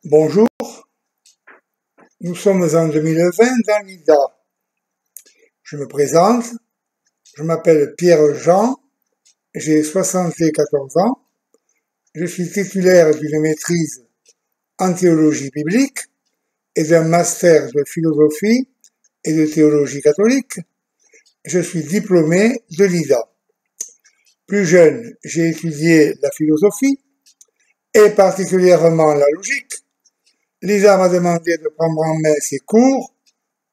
Bonjour, nous sommes en 2020 dans l'IDA. Je me présente, je m'appelle Pierre-Jean, j'ai 74 ans, je suis titulaire d'une maîtrise en théologie biblique et d'un master de philosophie et de théologie catholique. Je suis diplômé de l'IDA. Plus jeune, j'ai étudié la philosophie et particulièrement la logique. L'IDA m'a demandé de prendre en main ses cours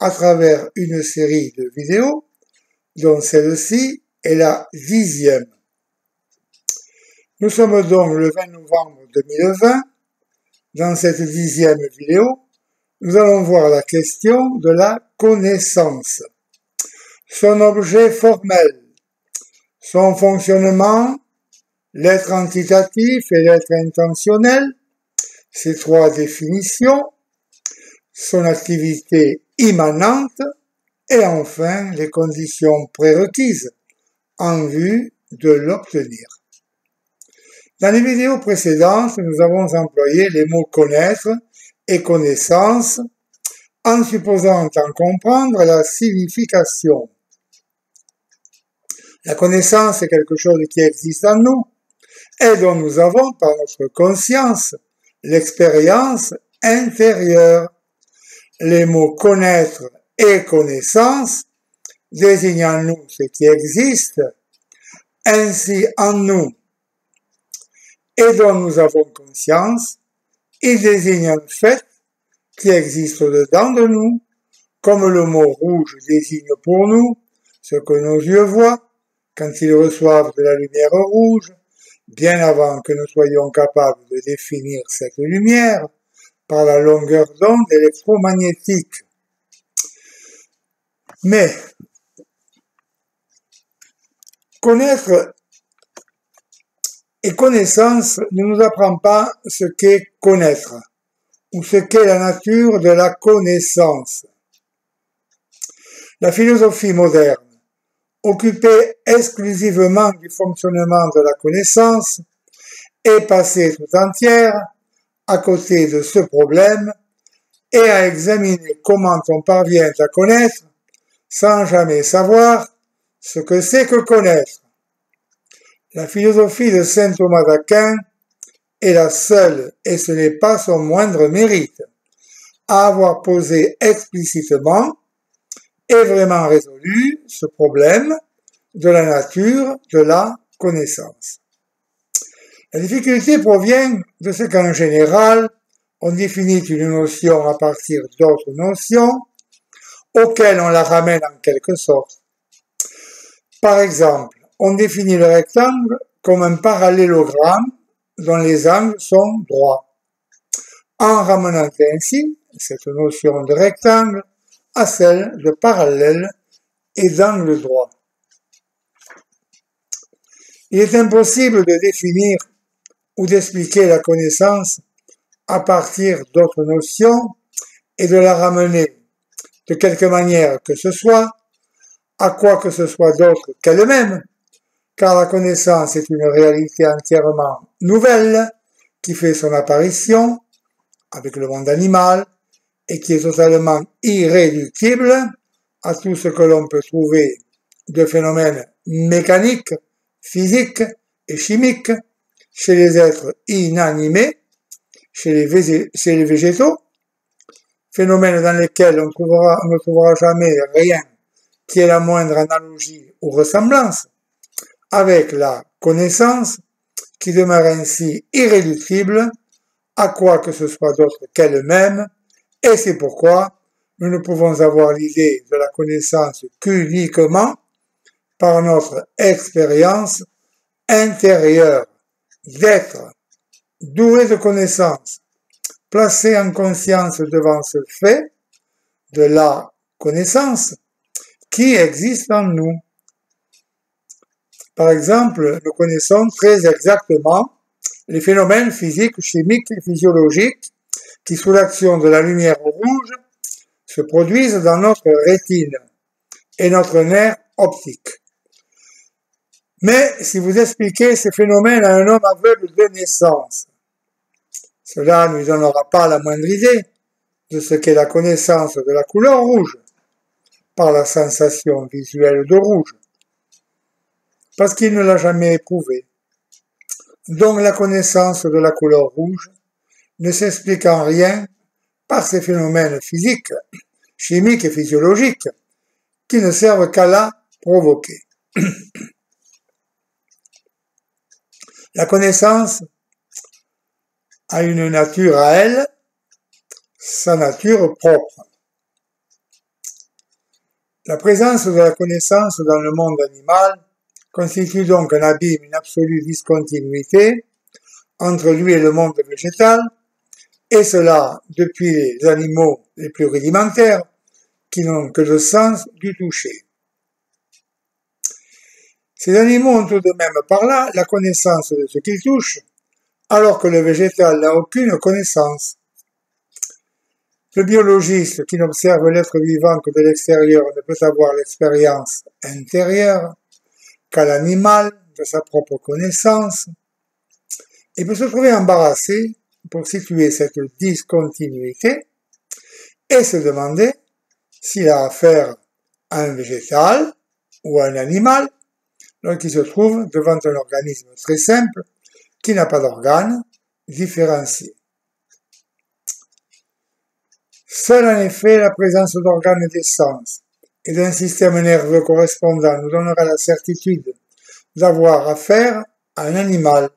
à travers une série de vidéos, dont celle-ci est la 10e. Nous sommes donc le 20 novembre 2020. Dans cette 10e vidéo, nous allons voir la question de la connaissance, son objet formel, son fonctionnement, l'être entitatif et l'être intentionnel, ces trois définitions, son activité immanente et enfin les conditions prérequises en vue de l'obtenir. Dans les vidéos précédentes, nous avons employé les mots connaître et connaissance en supposant en comprendre la signification. La connaissance est quelque chose qui existe en nous et dont nous avons par notre conscience l'expérience intérieure. Les mots connaître et connaissance désignent en nous ce qui existe ainsi en nous et dont nous avons conscience. Ils désignent un fait qui existe au-dedans de nous, comme le mot rouge désigne pour nous ce que nos yeux voient quand ils reçoivent de la lumière rouge, bien avant que nous soyons capables de définir cette lumière par la longueur d'onde électromagnétique. Mais connaître et connaissance ne nous apprend pas ce qu'est connaître ou ce qu'est la nature de la connaissance. La philosophie moderne, occupée exclusivement du fonctionnement de la connaissance, est passée tout entière à côté de ce problème et à examiner comment on parvient à connaître sans jamais savoir ce que c'est que connaître. La philosophie de saint Thomas d'Aquin est la seule, et ce n'est pas son moindre mérite, à avoir posé explicitement et vraiment résolu ce problème de la nature de la connaissance. La difficulté provient de ce qu'en général, on définit une notion à partir d'autres notions auxquelles on la ramène en quelque sorte. Par exemple, on définit le rectangle comme un parallélogramme dont les angles sont droits, en ramenant ainsi cette notion de rectangle à celle de parallèle et d'angle droit. Il est impossible de définir ou d'expliquer la connaissance à partir d'autres notions et de la ramener de quelque manière que ce soit à quoi que ce soit d'autre qu'elle-même, car la connaissance est une réalité entièrement nouvelle qui fait son apparition avec le monde animal et qui est totalement irréductible à tout ce que l'on peut trouver de phénomènes mécaniques, physiques et chimiques chez les êtres inanimés, chez les végétaux, phénomènes dans lesquels on ne trouvera jamais rien qui ait la moindre analogie ou ressemblance avec la connaissance qui demeure ainsi irréductible à quoi que ce soit d'autre qu'elle-même, et c'est pourquoi nous ne pouvons avoir l'idée de la connaissance qu'uniquement par notre expérience intérieure d'être doué de connaissance, placé en conscience devant ce fait de la connaissance qui existe en nous. Par exemple, nous connaissons très exactement les phénomènes physiques, chimiques et physiologiques qui, sous l'action de la lumière rouge, se produisent dans notre rétine et notre nerf optique. Mais si vous expliquez ces phénomènes à un homme aveugle de naissance, Cela ne lui donnera pas la moindre idée de ce qu'est la connaissance de la couleur rouge, par la sensation visuelle de rouge, parce qu'il ne l'a jamais éprouvée. Donc la connaissance de la couleur rouge ne s'explique en rien par ces phénomènes physiques, chimiques et physiologiques qui ne servent qu'à la provoquer. La connaissance a une nature à elle, sa nature propre. La présence de la connaissance dans le monde animal constitue donc un abîme, une absolue discontinuité entre lui et le monde végétal, et cela depuis les animaux les plus rudimentaires qui n'ont que le sens du toucher. Ces animaux ont tout de même par là la connaissance de ce qu'ils touchent, alors que le végétal n'a aucune connaissance. Le biologiste qui n'observe l'être vivant que de l'extérieur ne peut avoir l'expérience intérieure qu'à l'animal de sa propre connaissance, et peut se trouver embarrassé pour situer cette discontinuité et se demander s'il a affaire à un végétal ou à un animal, lorsqu'il se trouve devant un organisme très simple qui n'a pas d'organes différenciés. Seule en effet la présence d'organes des sens et d'un système nerveux correspondant nous donnera la certitude d'avoir affaire à un animal.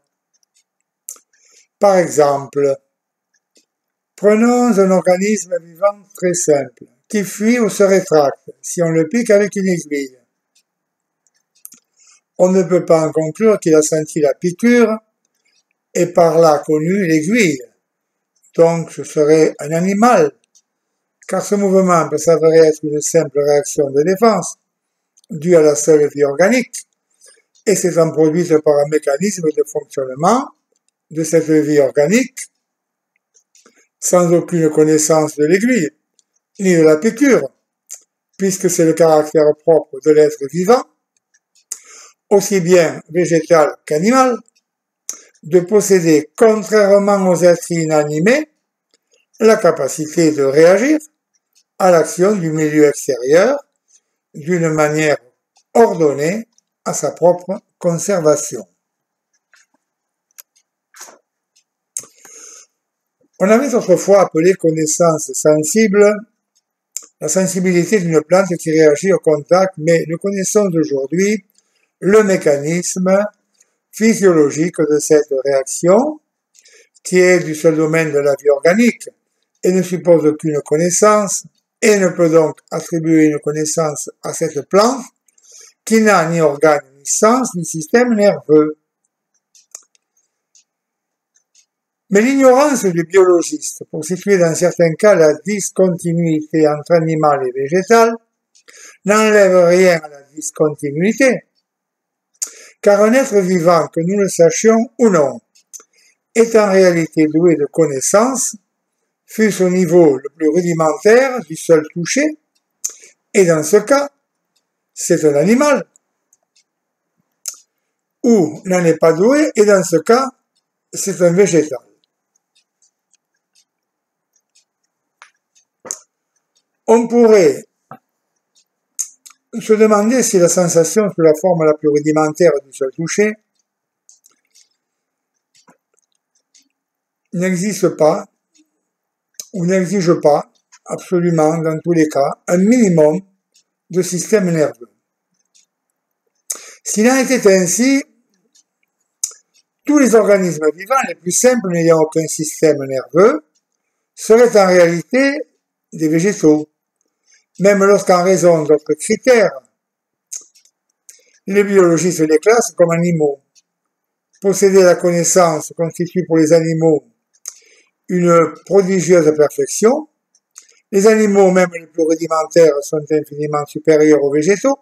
Par exemple, prenons un organisme vivant très simple, qui fuit ou se rétracte si on le pique avec une aiguille. On ne peut pas en conclure qu'il a senti la piqûre et par là connu l'aiguille. Donc ce serait un animal, car ce mouvement peut s'avérer être une simple réaction de défense, due à la seule vie organique, et s'étant produite par un mécanisme de fonctionnement de cette vie organique, sans aucune connaissance de l'aiguille, ni de la piqûre, puisque c'est le caractère propre de l'être vivant, aussi bien végétal qu'animal, de posséder, contrairement aux êtres inanimés, la capacité de réagir à l'action du milieu extérieur d'une manière ordonnée à sa propre conservation. On avait autrefois appelé connaissance sensible la sensibilité d'une plante qui réagit au contact, mais nous connaissons aujourd'hui le mécanisme physiologique de cette réaction, qui est du seul domaine de la vie organique et ne suppose aucune connaissance, et ne peut donc attribuer une connaissance à cette plante qui n'a ni organe, ni sens, ni système nerveux. Mais l'ignorance du biologiste pour situer dans certains cas la discontinuité entre animal et végétal n'enlève rien à la discontinuité, car un être vivant, que nous le sachions ou non, est en réalité doué de connaissances, fût-ce au niveau le plus rudimentaire du seul toucher, et dans ce cas, c'est un animal, ou n'en est pas doué, et dans ce cas, c'est un végétal. On pourrait se demander si la sensation sous la forme la plus rudimentaire du seul toucher n'existe pas ou n'exige pas, absolument dans tous les cas, un minimum de système nerveux. S'il en était ainsi, tous les organismes vivants les plus simples n'ayant aucun système nerveux seraient en réalité des végétaux, même lorsqu'en raison d'autres critères, les biologistes les classent comme animaux. Posséder la connaissance constitue pour les animaux une prodigieuse perfection. Les animaux, même les plus rudimentaires, sont infiniment supérieurs aux végétaux,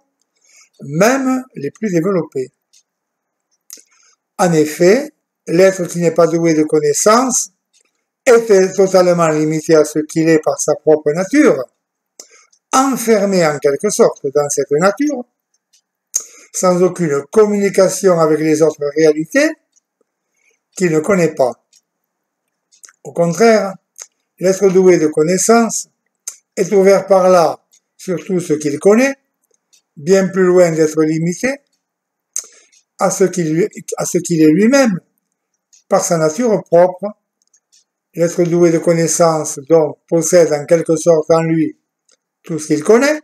même les plus développés. En effet, l'être qui n'est pas doué de connaissance est totalement limité à ce qu'il est par sa propre nature, enfermé en quelque sorte dans cette nature, sans aucune communication avec les autres réalités qu'il ne connaît pas. Au contraire, l'être doué de connaissance est ouvert par là sur tout ce qu'il connaît, bien plus loin d'être limité à ce qu'il est lui-même, par sa nature propre. L'être doué de connaissance, donc, possède en quelque sorte en lui tout ce qu'il connaît,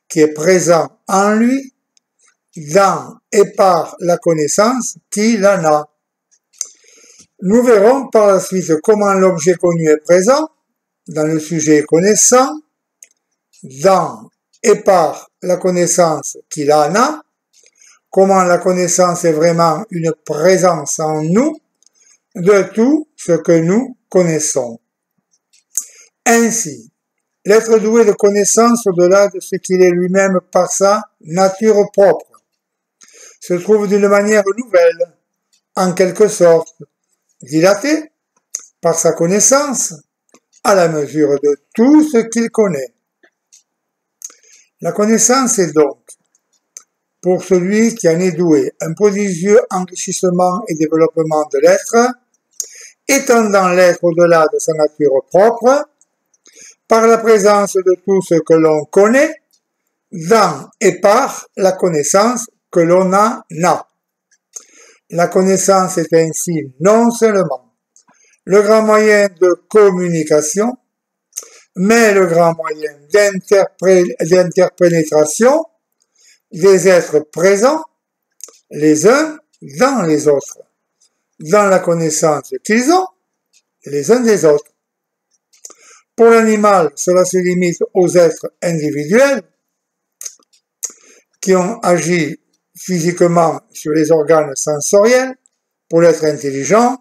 qui est présent en lui, dans et par la connaissance qu'il en a. Nous verrons par la suite comment l'objet connu est présent dans le sujet connaissant, dans et par la connaissance qu'il en a, comment la connaissance est vraiment une présence en nous de tout ce que nous connaissons. Ainsi, l'être doué de connaissance au-delà de ce qu'il est lui-même par sa nature propre se trouve d'une manière nouvelle, en quelque sorte, dilaté par sa connaissance à la mesure de tout ce qu'il connaît. La connaissance est donc, pour celui qui en est doué, un prodigieux enrichissement et développement de l'être, étendant l'être au-delà de sa nature propre, par la présence de tout ce que l'on connaît, dans et par la connaissance que l'on en a. La connaissance est ainsi non seulement le grand moyen de communication, mais le grand moyen d'interpénétration des êtres présents, les uns dans les autres, dans la connaissance qu'ils ont, les uns des autres. Pour l'animal, cela se limite aux êtres individuels qui ont agi physiquement sur les organes sensoriels. Pour l'être intelligent,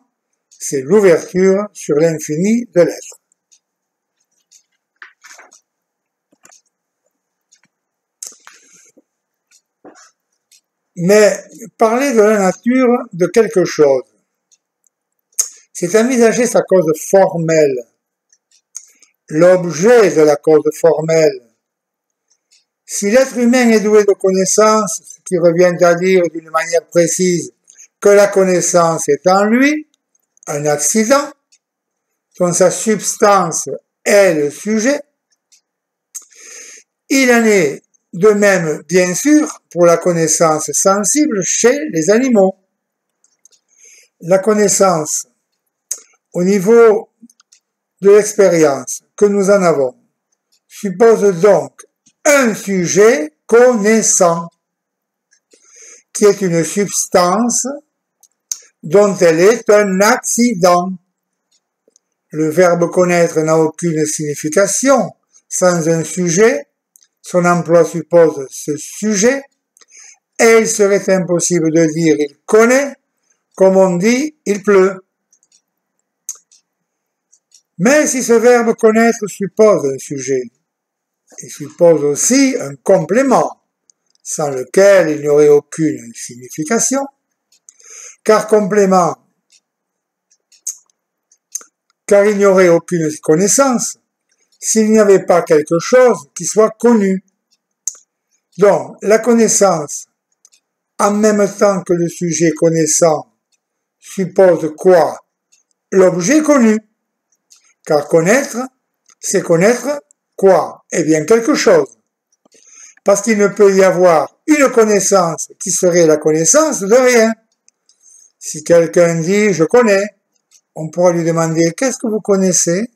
c'est l'ouverture sur l'infini de l'être. Mais parler de la nature de quelque chose, c'est envisager sa cause formelle, l'objet de la cause formelle. Si l'être humain est doué de connaissance, ce qui revient à dire d'une manière précise que la connaissance est en lui, un accident, dont sa substance est le sujet, il en est de même, bien sûr, pour la connaissance sensible chez les animaux. La connaissance, au niveau de l'expérience que nous en avons, suppose donc un sujet connaissant, qui est une substance dont elle est un accident. Le verbe connaître n'a aucune signification sans un sujet. Son emploi suppose ce sujet, et il serait impossible de dire il connaît, comme on dit il pleut. Mais si ce verbe connaître suppose un sujet, il suppose aussi un complément, sans lequel il n'y aurait aucune signification, car il n'y aurait aucune connaissance s'il n'y avait pas quelque chose qui soit connu. Donc, la connaissance, en même temps que le sujet connaissant, suppose quoi? L'objet connu. Car connaître, c'est connaître quoi? Eh bien, quelque chose. Parce qu'il ne peut y avoir une connaissance qui serait la connaissance de rien. Si quelqu'un dit « je connais », on pourra lui demander « qu'est-ce que vous connaissez ?»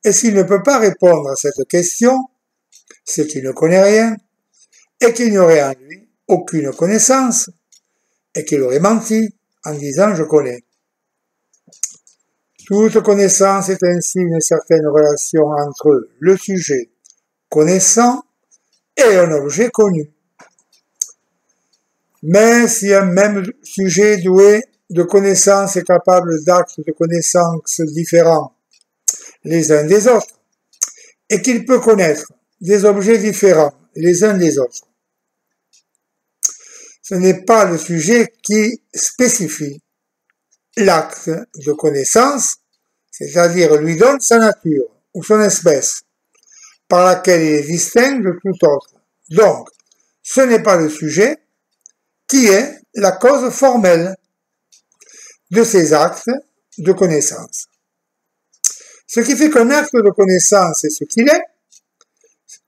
Et s'il ne peut pas répondre à cette question, c'est qu'il ne connaît rien, et qu'il n'y aurait en lui aucune connaissance, et qu'il aurait menti en disant « je connais ». Toute connaissance est ainsi une certaine relation entre le sujet connaissant et un objet connu. Mais si un même sujet doué de connaissance est capable d'actes de connaissance différents les uns des autres, et qu'il peut connaître des objets différents les uns des autres, ce n'est pas le sujet qui spécifie l'acte de connaissance, c'est-à-dire lui donne sa nature ou son espèce, par laquelle il est distinct de tout autre. Donc, ce n'est pas le sujet qui est la cause formelle de ces actes de connaissance. Ce qui fait qu'un acte de connaissance est ce qu'il est,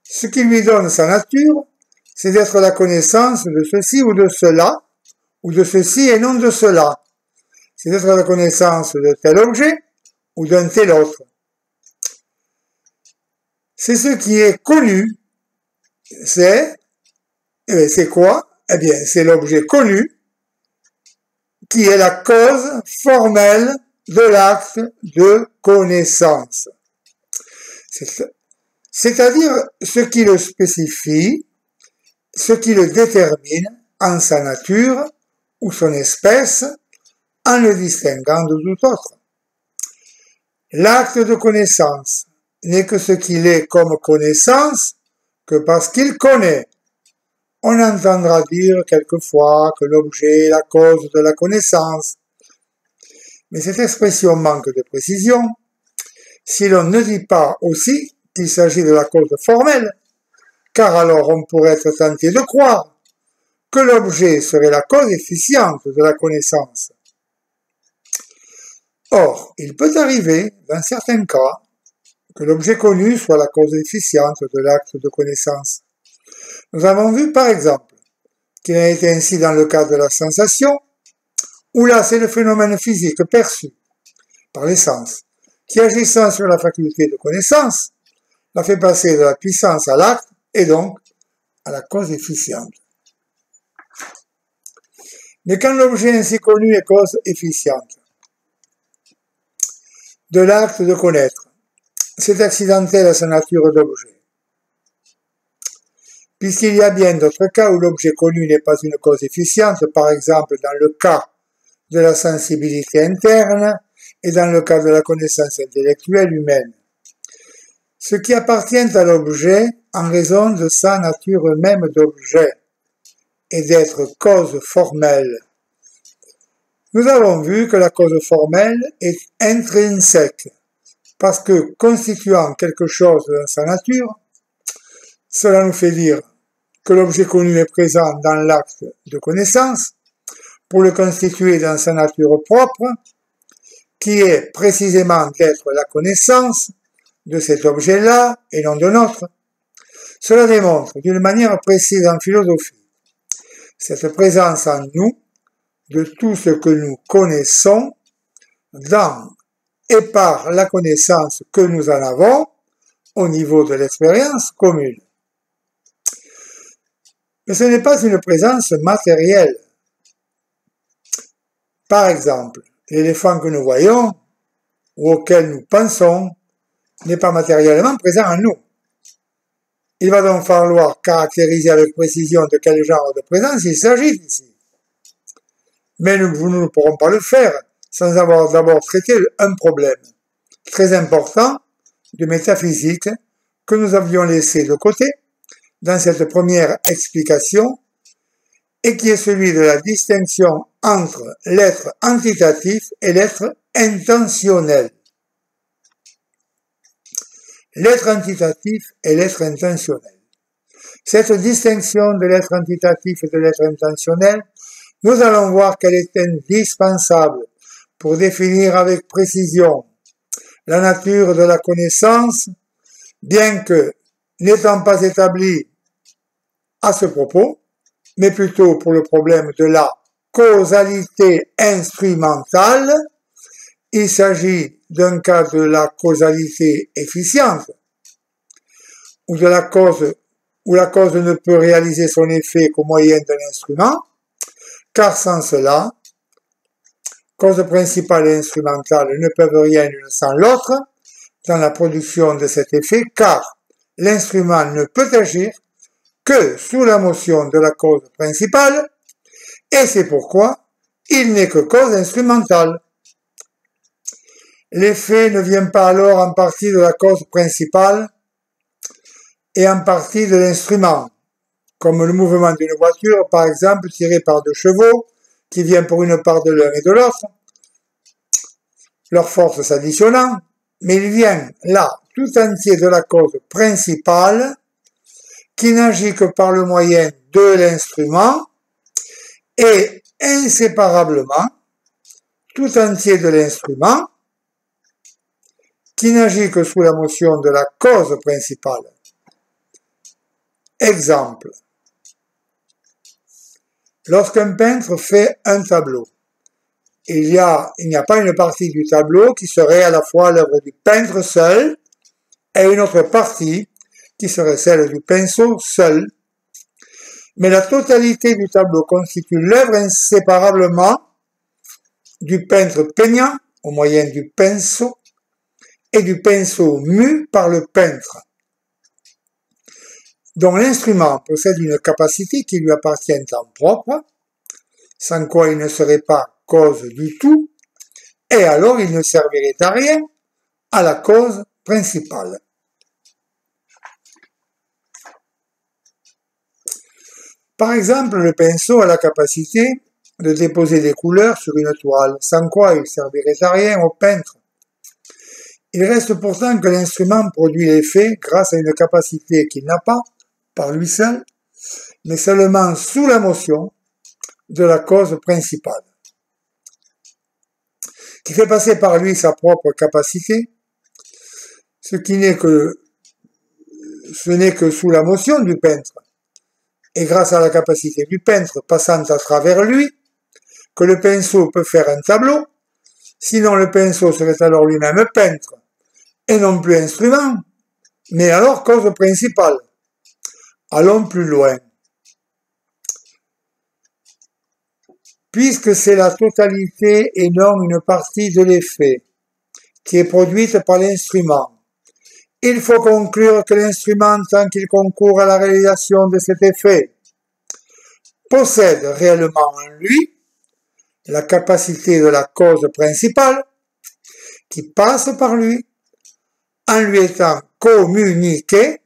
ce qui lui donne sa nature, c'est d'être la connaissance de ceci ou de cela, ou de ceci et non de cela. C'est d'être la connaissance de tel objet ou d'un tel autre. C'est ce qui est connu, c'est quoi? Eh bien, c'est l'objet connu qui est la cause formelle de l'acte de connaissance. C'est-à-dire ce qui le spécifie, ce qui le détermine en sa nature ou son espèce, en le distinguant de tout autre. L'acte de connaissance n'est que ce qu'il est comme connaissance que parce qu'il connaît. On entendra dire quelquefois que l'objet est la cause de la connaissance. Mais cette expression manque de précision si l'on ne dit pas aussi qu'il s'agit de la cause formelle, car alors on pourrait être tenté de croire que l'objet serait la cause efficiente de la connaissance. Or, il peut arriver, dans certains cas, que l'objet connu soit la cause efficiente de l'acte de connaissance. Nous avons vu, par exemple, qu'il en a été ainsi dans le cas de la sensation, où là c'est le phénomène physique perçu par les sens, qui agissant sur la faculté de connaissance, la fait passer de la puissance à l'acte, et donc à la cause efficiente. Mais quand l'objet ainsi connu est cause efficiente de l'acte de connaître, c'est accidentel à sa nature d'objet. Puisqu'il y a bien d'autres cas où l'objet connu n'est pas une cause efficiente, par exemple dans le cas de la sensibilité interne et dans le cas de la connaissance intellectuelle humaine. Ce qui appartient à l'objet en raison de sa nature même d'objet et d'être cause formelle. Nous avons vu que la cause formelle est intrinsèque, parce que constituant quelque chose dans sa nature, cela nous fait dire que l'objet connu est présent dans l'acte de connaissance pour le constituer dans sa nature propre, qui est précisément d'être la connaissance de cet objet-là et non de notre. Cela démontre d'une manière précise en philosophie cette présence en nous de tout ce que nous connaissons dans et par la connaissance que nous en avons au niveau de l'expérience commune. Mais ce n'est pas une présence matérielle. Par exemple, l'éléphant que nous voyons ou auquel nous pensons n'est pas matériellement présent en nous. Il va donc falloir caractériser avec précision de quel genre de présence il s'agit ici. Mais nous ne pourrons pas le faire sans avoir d'abord traité un problème très important de métaphysique que nous avions laissé de côté dans cette première explication et qui est celui de la distinction entre l'être entitatif et l'être intentionnel. L'être entitatif et l'être intentionnel. Cette distinction de l'être entitatif et de l'être intentionnel, nous allons voir qu'elle est indispensable pour définir avec précision la nature de la connaissance, bien que n'étant pas établie à ce propos, mais plutôt pour le problème de la causalité instrumentale. Il s'agit d'un cas de la causalité efficiente, où la cause ne peut réaliser son effet qu'au moyen d'un instrument, car sans cela, cause principale et instrumentale ne peuvent rien l'une sans l'autre dans la production de cet effet, car l'instrument ne peut agir que sous la motion de la cause principale, et c'est pourquoi il n'est que cause instrumentale. L'effet ne vient pas alors en partie de la cause principale et en partie de l'instrument, comme le mouvement d'une voiture, par exemple, tiré par 2 chevaux, qui vient pour une part de l'un et de l'autre, leur force s'additionnant, mais il vient là tout entier de la cause principale, qui n'agit que par le moyen de l'instrument, et inséparablement, tout entier de l'instrument, qui n'agit que sous la motion de la cause principale. Exemple. Lorsqu'un peintre fait un tableau, il n'y a pas une partie du tableau qui serait à la fois l'œuvre du peintre seul et une autre partie qui serait celle du pinceau seul. Mais la totalité du tableau constitue l'œuvre inséparablement du peintre peignant au moyen du pinceau et du pinceau mu par le peintre, dont l'instrument possède une capacité qui lui appartient en propre, sans quoi il ne serait pas cause du tout, et alors il ne servirait à rien, à la cause principale. Par exemple, le pinceau a la capacité de déposer des couleurs sur une toile, sans quoi il servirait à rien au peintre. Il reste pourtant que l'instrument produit l'effet grâce à une capacité qu'il n'a pas, par lui seul, mais seulement sous la motion de la cause principale, qui fait passer par lui sa propre capacité, ce n'est que sous la motion du peintre, et grâce à la capacité du peintre passant à travers lui, que le pinceau peut faire un tableau, sinon le pinceau serait alors lui-même peintre, et non plus instrument, mais alors cause principale. Allons plus loin. Puisque c'est la totalité et non une partie de l'effet qui est produite par l'instrument, il faut conclure que l'instrument, tant qu'il concourt à la réalisation de cet effet, possède réellement en lui la capacité de la cause principale qui passe par lui en lui étant communiqué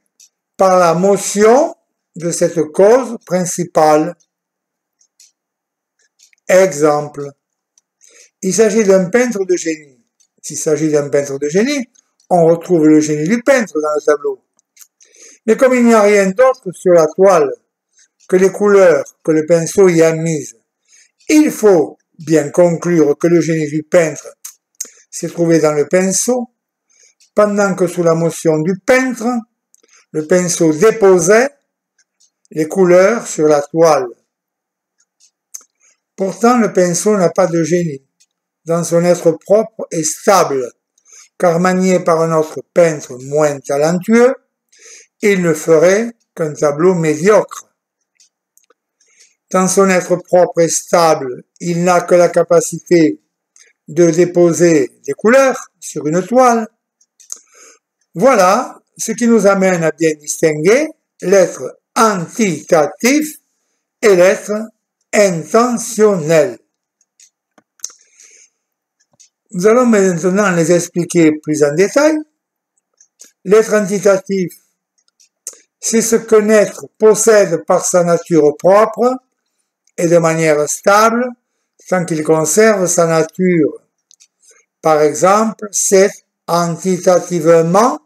par la motion de cette cause principale. Exemple. Il s'agit d'un peintre de génie. S'il s'agit d'un peintre de génie, on retrouve le génie du peintre dans le tableau. Mais comme il n'y a rien d'autre sur la toile que les couleurs que le pinceau y a mises, il faut bien conclure que le génie du peintre s'est trouvé dans le pinceau, pendant que sous la motion du peintre, le pinceau déposait les couleurs sur la toile. Pourtant, le pinceau n'a pas de génie dans son être propre et stable, car manié par un autre peintre moins talentueux, il ne ferait qu'un tableau médiocre. Dans son être propre et stable, il n'a que la capacité de déposer des couleurs sur une toile. Voilà ce qui nous amène à bien distinguer l'être antitatif et l'être intentionnel. Nous allons maintenant les expliquer plus en détail. L'être antitatif, c'est ce qu'un être possède par sa nature propre et de manière stable, tant qu'il conserve sa nature. Par exemple, c'est antitativement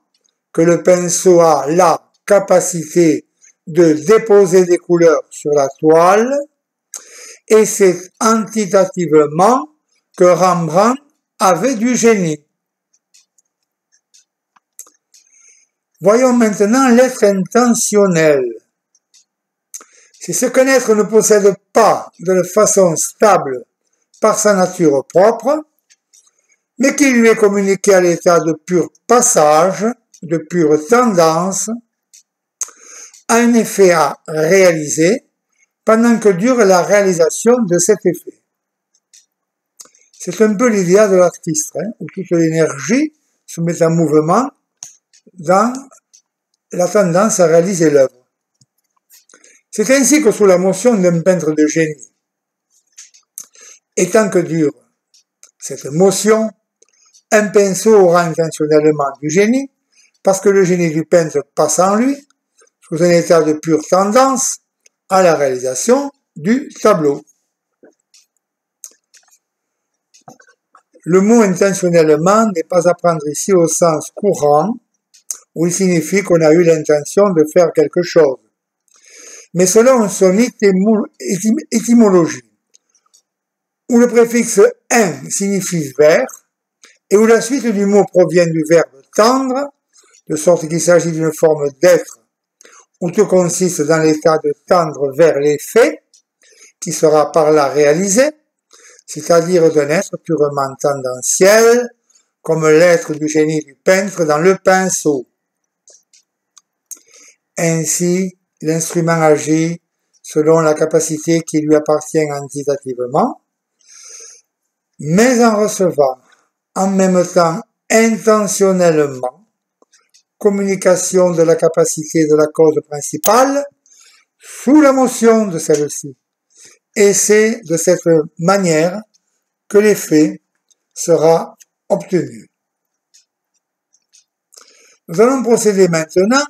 que le pinceau a la capacité de déposer des couleurs sur la toile, et c'est antitativement que Rembrandt avait du génie. Voyons maintenant l'être intentionnel. C'est ce qu'un être ne possède pas de façon stable par sa nature propre, mais qui lui est communiqué à l'état de pur passage, de pure tendance, a un effet à réaliser pendant que dure la réalisation de cet effet. C'est un peu l'idéal de l'artiste, où toute l'énergie se met en mouvement dans la tendance à réaliser l'œuvre. C'est ainsi que sous la motion d'un peintre de génie, et tant que dure cette motion, un pinceau aura intentionnellement du génie, parce que le génie du peintre passe en lui, sous un état de pure tendance, à la réalisation du tableau. Le mot intentionnellement n'est pas à prendre ici au sens courant, où il signifie qu'on a eu l'intention de faire quelque chose, mais selon son étymologie, où le préfixe « in » signifie « vers », et où la suite du mot provient du verbe tendre, de sorte qu'il s'agit d'une forme d'être où tout consiste dans l'état de tendre vers l'effet, qui sera par là réalisé, c'est-à-dire d'un être purement tendanciel, comme l'être du génie du peintre dans le pinceau. Ainsi, l'instrument agit selon la capacité qui lui appartient antitativement, mais en recevant en même temps intentionnellement communication de la capacité de la cause principale sous la motion de celle-ci. Et c'est de cette manière que l'effet sera obtenu. Nous allons procéder maintenant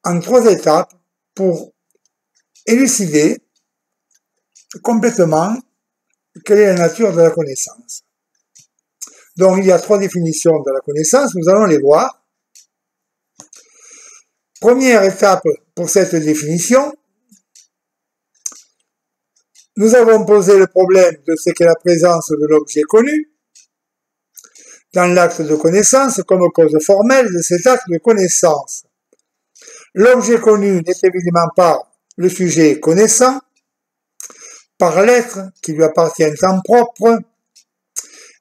en 3 étapes pour élucider complètement quelle est la nature de la connaissance. Donc, il y a 3 définitions de la connaissance, nous allons les voir. Première étape pour cette définition, nous avons posé le problème de ce qu'est la présence de l'objet connu dans l'acte de connaissance comme cause formelle de cet acte de connaissance. L'objet connu n'est évidemment pas le sujet connaissant, par l'être qui lui appartient en propre,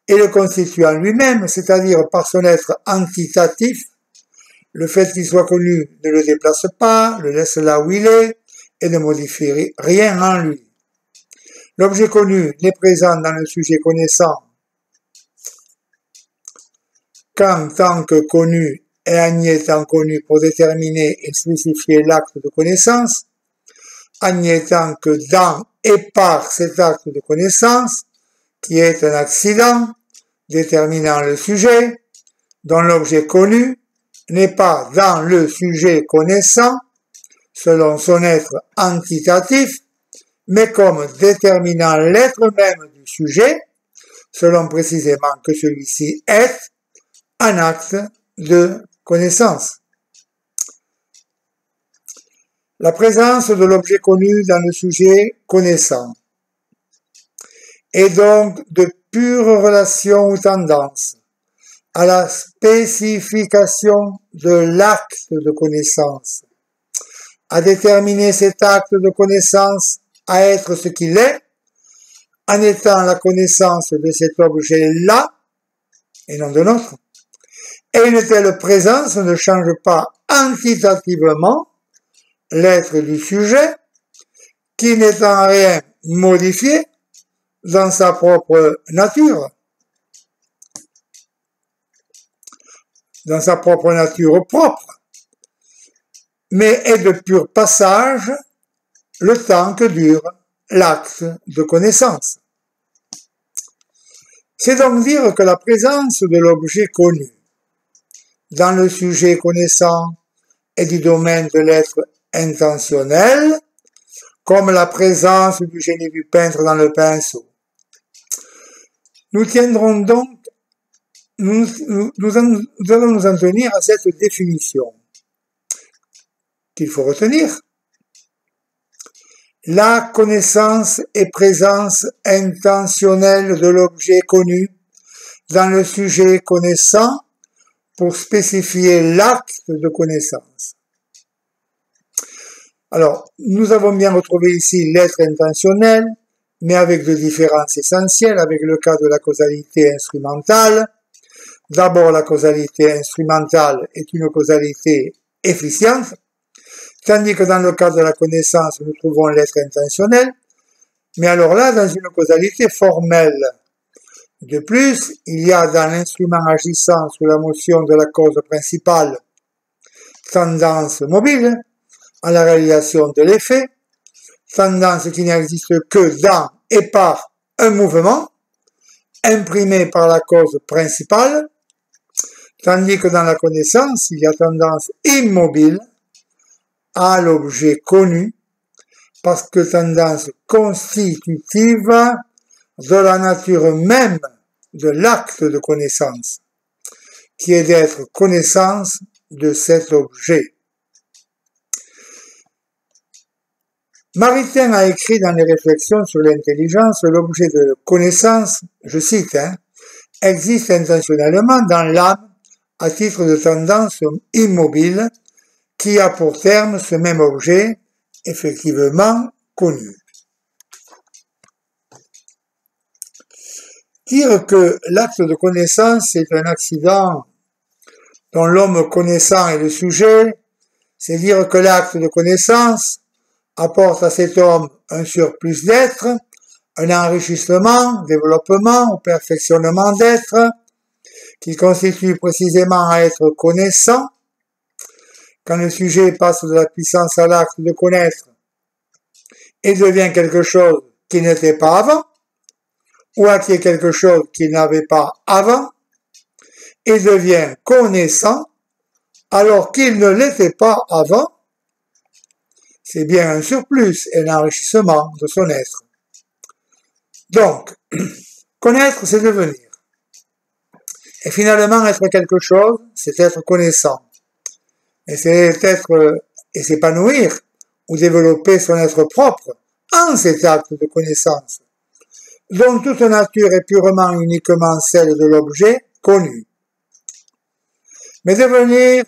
et le constituant lui-même, c'est-à-dire par son être antitatif. Le fait qu'il soit connu ne le déplace pas, le laisse là où il est, et ne modifie rien en lui. L'objet connu n'est présent dans le sujet connaissant qu'en tant que connu et en y étant connu pour déterminer et spécifier l'acte de connaissance, en n'y étant que dans et par cet acte de connaissance, qui est un accident déterminant le sujet, dont l'objet connu n'est pas dans le sujet connaissant, selon son être antitatif, mais comme déterminant l'être même du sujet, selon précisément que celui-ci est un acte de connaissance. La présence de l'objet connu dans le sujet connaissant est donc de pure relation ou tendance à la spécification de l'acte de connaissance, à déterminer cet acte de connaissance à être ce qu'il est, en étant la connaissance de cet objet-là, et non de l'autre. Et une telle présence ne change pas antitativement l'être du sujet, qui n'est en rien modifié dans sa propre nature, dans sa propre nature propre, mais est de pur passage le temps que dure l'acte de connaissance. C'est donc dire que la présence de l'objet connu dans le sujet connaissant est du domaine de l'être intentionnel, comme la présence du génie du peintre dans le pinceau. Nous tiendrons donc, nous allons nous en tenir à cette définition qu'il faut retenir. La connaissance et présence intentionnelle de l'objet connu dans le sujet connaissant pour spécifier l'acte de connaissance. Alors, nous avons bien retrouvé ici l'être intentionnel, mais avec deux différences essentielles, avec le cas de la causalité instrumentale. D'abord, la causalité instrumentale est une causalité efficiente, tandis que dans le cas de la connaissance, nous trouvons l'être intentionnel, mais alors là, dans une causalité formelle. De plus, il y a dans l'instrument agissant sous la motion de la cause principale tendance mobile à la réalisation de l'effet, tendance qui n'existe que dans et par un mouvement imprimé par la cause principale, tandis que dans la connaissance, il y a tendance immobile à l'objet connu, parce que tendance constitutive de la nature même de l'acte de connaissance, qui est d'être connaissance de cet objet. Maritain a écrit dans les réflexions sur l'intelligence l'objet de connaissance, je cite, existe intentionnellement dans l'âme à titre de tendance immobile qui a pour terme ce même objet effectivement connu. Dire que l'acte de connaissance est un accident dont l'homme connaissant est le sujet, c'est dire que l'acte de connaissance apporte à cet homme un surplus d'être, un enrichissement, développement ou perfectionnement d'être, qui constitue précisément à être connaissant. Quand le sujet passe de la puissance à l'acte de connaître et devient quelque chose qui n'était pas avant, ou acquiert quelque chose qu'il n'avait pas avant, et devient connaissant alors qu'il ne l'était pas avant, c'est bien un surplus et un enrichissement de son être. Donc, connaître, c'est devenir. Et finalement, être quelque chose, c'est être connaissant. Et c'est être et s'épanouir ou développer son être propre en cet acte de connaissance, dont toute nature est purement uniquement celle de l'objet connu. Mais devenir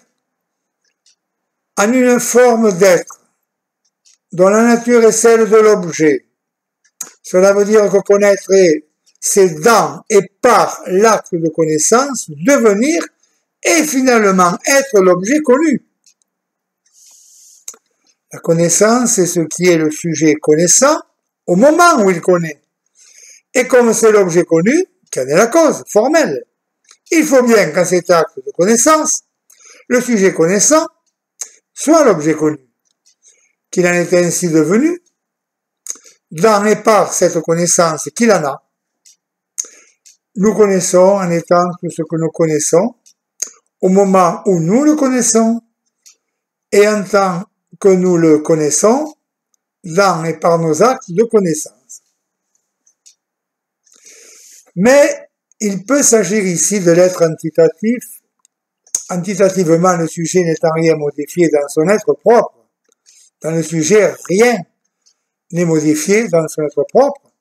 en une forme d'être, dont la nature est celle de l'objet, cela veut dire que connaître c'est dans et par l'acte de connaissance, devenir et finalement être l'objet connu. La connaissance, c'est ce qui est le sujet connaissant au moment où il connaît. Et comme c'est l'objet connu, qui en est la cause formelle, il faut bien qu'en cet acte de connaissance, le sujet connaissant soit l'objet connu, qu'il en est ainsi devenu, dans et par cette connaissance qu'il en a. Nous connaissons en étant tout ce que nous connaissons, au moment où nous le connaissons, et en tant que nous le connaissons, dans et par nos actes de connaissance. Mais il peut s'agir ici de l'être antitatif. Antitativement, le sujet n'étant rien modifié dans son être propre. Dans le sujet, rien n'est modifié dans son être propre,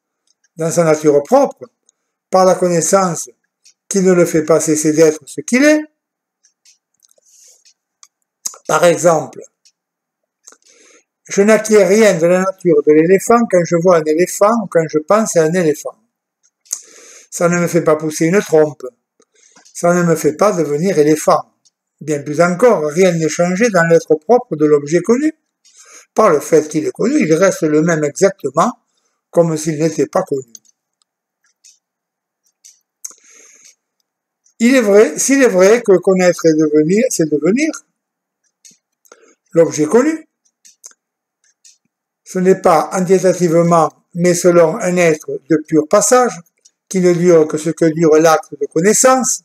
dans sa nature propre, par la connaissance qui ne le fait pas cesser d'être ce qu'il est. Par exemple, je n'acquiers rien de la nature de l'éléphant quand je vois un éléphant ou quand je pense à un éléphant. Ça ne me fait pas pousser une trompe. Ça ne me fait pas devenir éléphant. Bien plus encore, rien n'est changé dans l'être propre de l'objet connu. Par le fait qu'il est connu, il reste le même exactement comme s'il n'était pas connu. S'il est vrai que connaître et devenir, c'est devenir l'objet connu, ce n'est pas antitativement, mais selon un être de pur passage, qui ne dure que ce que dure l'acte de connaissance,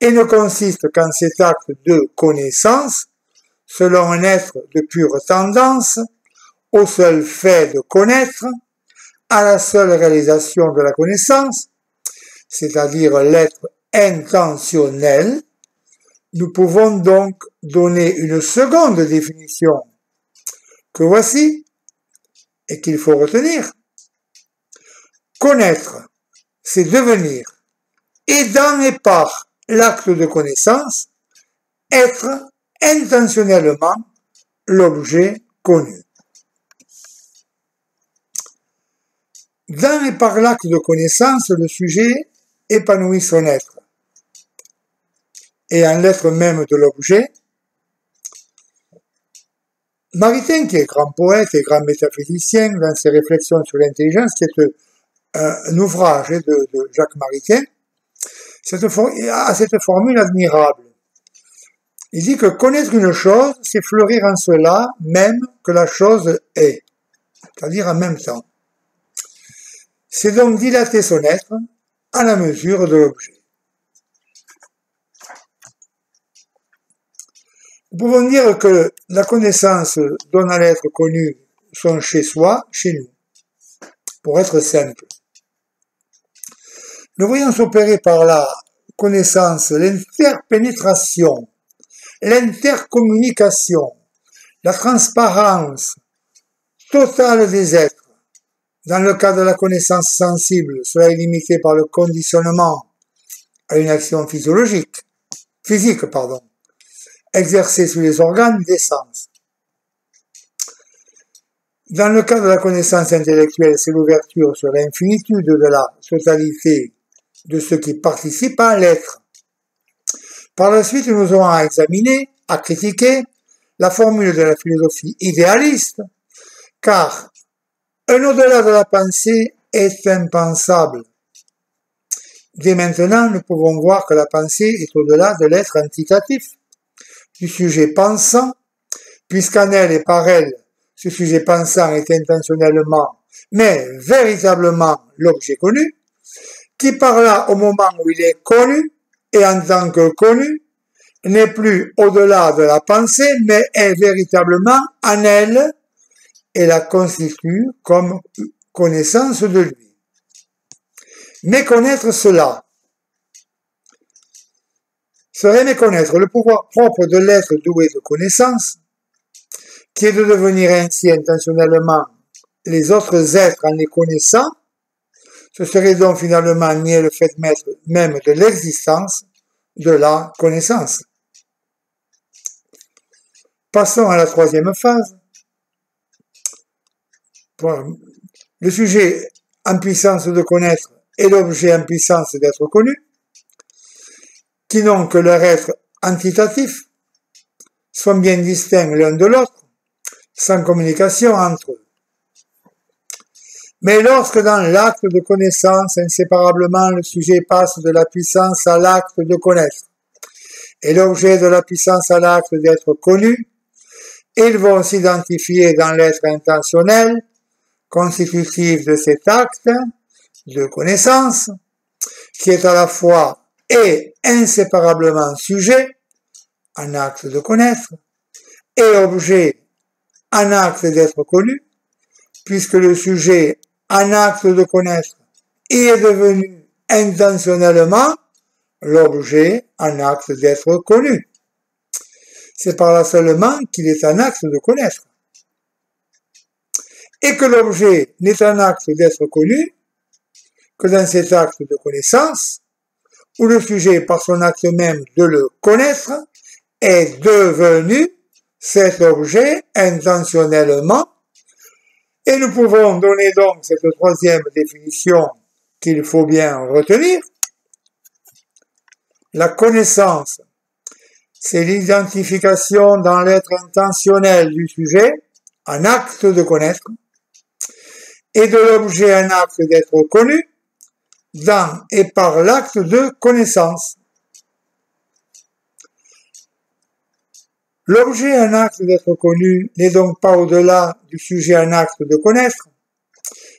et ne consiste qu'en cet acte de connaissance, selon un être de pure tendance, au seul fait de connaître, à la seule réalisation de la connaissance, c'est-à-dire l'être intentionnel. Nous pouvons donc donner une seconde définition, que voici, et qu'il faut retenir. Connaître, c'est devenir, et dans et par l'acte de connaissance, être intentionnellement l'objet connu. Dans et par l'acte de connaissance, le sujet épanouit son être. Et en l'être même de l'objet, Maritain, qui est grand poète et grand métaphysicien, dans ses réflexions sur l'intelligence, qui est un ouvrage de Jacques Maritain, a cette formule admirable. Il dit que connaître une chose, c'est fleurir en cela même que la chose est, c'est-à-dire en même temps. C'est donc dilater son être à la mesure de l'objet. Nous pouvons dire que la connaissance donne à l'être connu son chez-soi, chez nous, pour être simple. Nous voyons s'opérer par la connaissance l'interpénétration, l'intercommunication, la transparence totale des êtres. Dans le cas de la connaissance sensible, cela est limité par le conditionnement à une action physique, exercée sur les organes des sens. Dans le cas de la connaissance intellectuelle, c'est l'ouverture sur l'infinitude de la totalité de ce qui participe à l'être. Par la suite, nous aurons à examiner, à critiquer la formule de la philosophie idéaliste, car un au-delà de la pensée est impensable. Dès maintenant, nous pouvons voir que la pensée est au-delà de l'être entitatif, du sujet pensant, puisqu'en elle et par elle, ce sujet pensant est intentionnellement, mais véritablement l'objet connu, qui par là, au moment où il est connu, et en tant que connu, n'est plus au-delà de la pensée, mais est véritablement en elle, et la constitue comme connaissance de lui. Méconnaître cela serait méconnaître le pouvoir propre de l'être doué de connaissance, qui est de devenir ainsi intentionnellement les autres êtres en les connaissant. Ce serait donc finalement nier le fait même de l'existence de la connaissance. Passons à la troisième phase. Le sujet en puissance de connaître et l'objet en puissance d'être connu, qui n'ont que leur être entitatif, sont bien distincts l'un de l'autre, sans communication entre eux. Mais lorsque dans l'acte de connaissance, inséparablement, le sujet passe de la puissance à l'acte de connaître, et l'objet de la puissance à l'acte d'être connu, ils vont s'identifier dans l'être intentionnel, constitutif de cet acte de connaissance, qui est à la fois et inséparablement sujet, en acte de connaître, et objet, en acte d'être connu, puisque le sujet, en acte de connaître, est devenu intentionnellement l'objet, en acte d'être connu. C'est par là seulement qu'il est en acte de connaître. Et que l'objet n'est en acte d'être connu que dans cet acte de connaissance, où le sujet, par son acte même de le connaître, est devenu cet objet intentionnellement. Et nous pouvons donner donc cette troisième définition qu'il faut bien retenir. La connaissance, c'est l'identification dans l'être intentionnel du sujet, en acte de connaître, et de l'objet en acte d'être connu, dans et par l'acte de connaissance. L'objet en acte d'être connu n'est donc pas au-delà du sujet en acte de connaître,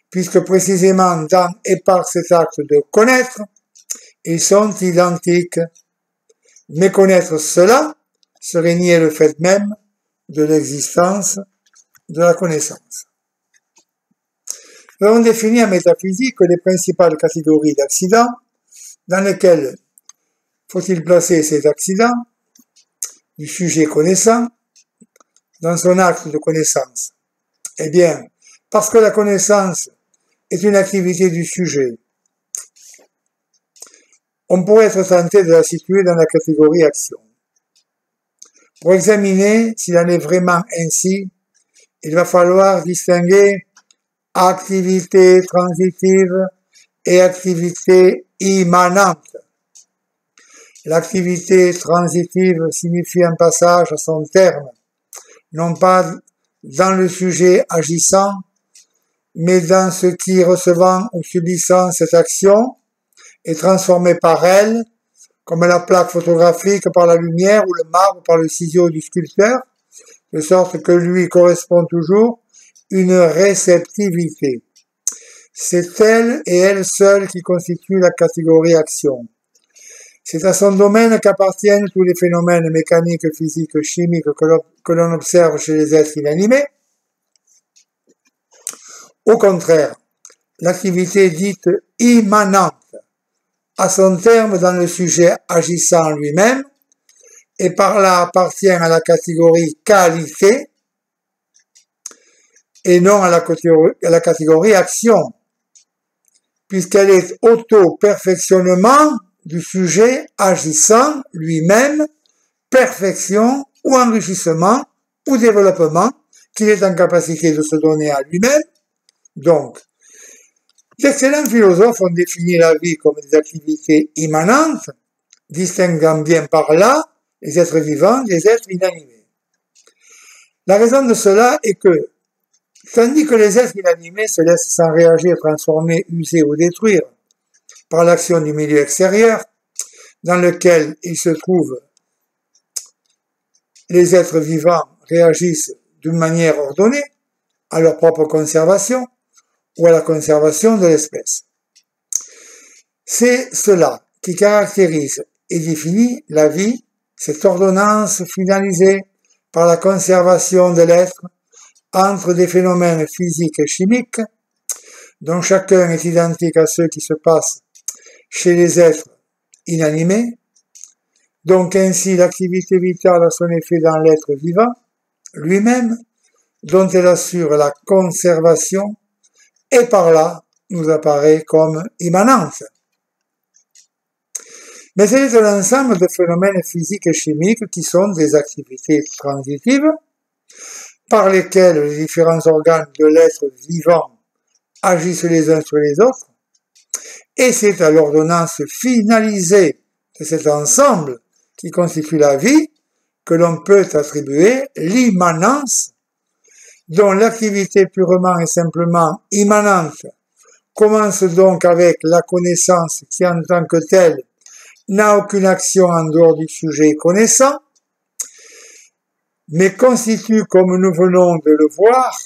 puisque précisément dans et par cet acte de connaître, ils sont identiques. Méconnaître cela serait nier le fait même de l'existence de la connaissance. Nous avons défini en métaphysique les principales catégories d'accidents dans lesquelles faut-il placer cet accident du sujet connaissant dans son acte de connaissance. Eh bien, parce que la connaissance est une activité du sujet, on pourrait être tenté de la situer dans la catégorie action. Pour examiner s'il en est vraiment ainsi, il va falloir distinguer activité transitive et activité immanente. L'activité transitive signifie un passage à son terme, non pas dans le sujet agissant, mais dans ce qui, recevant ou subissant cette action, est transformé par elle, comme la plaque photographique par la lumière ou le marbre par le ciseau du sculpteur, de sorte que lui correspond toujours une réceptivité. C'est elle et elle seule qui constitue la catégorie action. C'est à son domaine qu'appartiennent tous les phénomènes mécaniques, physiques, chimiques que l'on observe chez les êtres inanimés. Au contraire, l'activité dite immanente a son terme dans le sujet agissant lui-même et par là appartient à la catégorie qualité et non à la catégorie action, puisqu'elle est auto-perfectionnement du sujet agissant lui-même, perfection ou enrichissement ou développement qu'il est en capacité de se donner à lui-même. Donc, d'excellents philosophes ont défini la vie comme des activités immanentes, distinguant bien par là les êtres vivants des êtres inanimés. La raison de cela est que, tandis que les êtres inanimés se laissent sans réagir transformer, user ou détruire par l'action du milieu extérieur, dans lequel ils se trouvent, les êtres vivants réagissent d'une manière ordonnée à leur propre conservation ou à la conservation de l'espèce. C'est cela qui caractérise et définit la vie, cette ordonnance finalisée par la conservation de l'être entre des phénomènes physiques et chimiques, dont chacun est identique à ceux qui se passent chez les êtres inanimés, donc ainsi l'activité vitale a son effet dans l'être vivant, lui-même, dont elle assure la conservation, et par là nous apparaît comme immanente. Mais elle est un ensemble de phénomènes physiques et chimiques qui sont des activités transitives, par lesquelles les différents organes de l'être vivant agissent les uns sur les autres, et c'est à l'ordonnance finalisée de cet ensemble qui constitue la vie que l'on peut attribuer l'immanence, dont l'activité purement et simplement immanente commence donc avec la connaissance qui en tant que telle n'a aucune action en dehors du sujet connaissant, mais constitue, comme nous venons de le voir,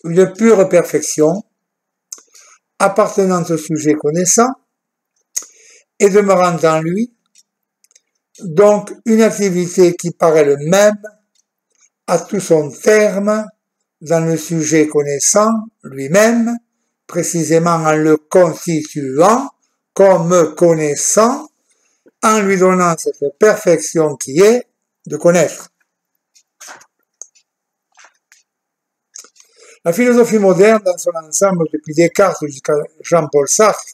une pure perfection appartenant au sujet connaissant et demeurant en lui, donc une activité qui paraît le même à tout son terme dans le sujet connaissant lui-même, précisément en le constituant comme connaissant, en lui donnant cette perfection qui est de connaître. La philosophie moderne, dans son ensemble, depuis Descartes jusqu'à Jean-Paul Sartre,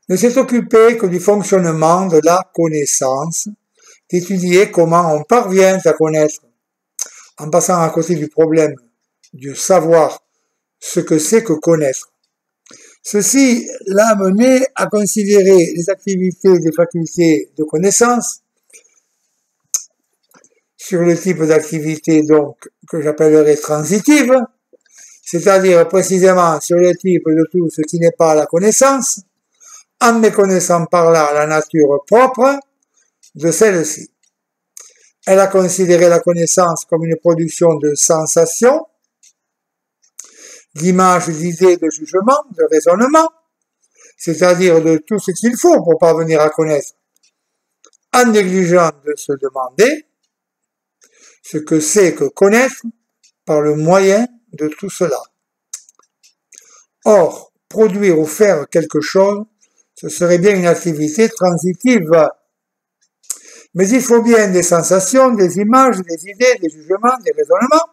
ne s'est occupée que du fonctionnement de la connaissance, d'étudier comment on parvient à connaître, en passant à côté du problème du savoir ce que c'est que connaître. Ceci l'a amené à considérer les activités des facultés de connaissance sur le type d'activité donc que j'appellerais transitive, c'est-à-dire précisément sur le type de tout ce qui n'est pas la connaissance, en méconnaissant par là la nature propre de celle-ci. Elle a considéré la connaissance comme une production de sensations, d'images, d'idées, de jugements, de raisonnements, c'est-à-dire de tout ce qu'il faut pour parvenir à connaître, en négligeant de se demander ce que c'est que connaître par le moyen de tout cela. Or, produire ou faire quelque chose, ce serait bien une activité transitive. Mais il faut bien des sensations, des images, des idées, des jugements, des raisonnements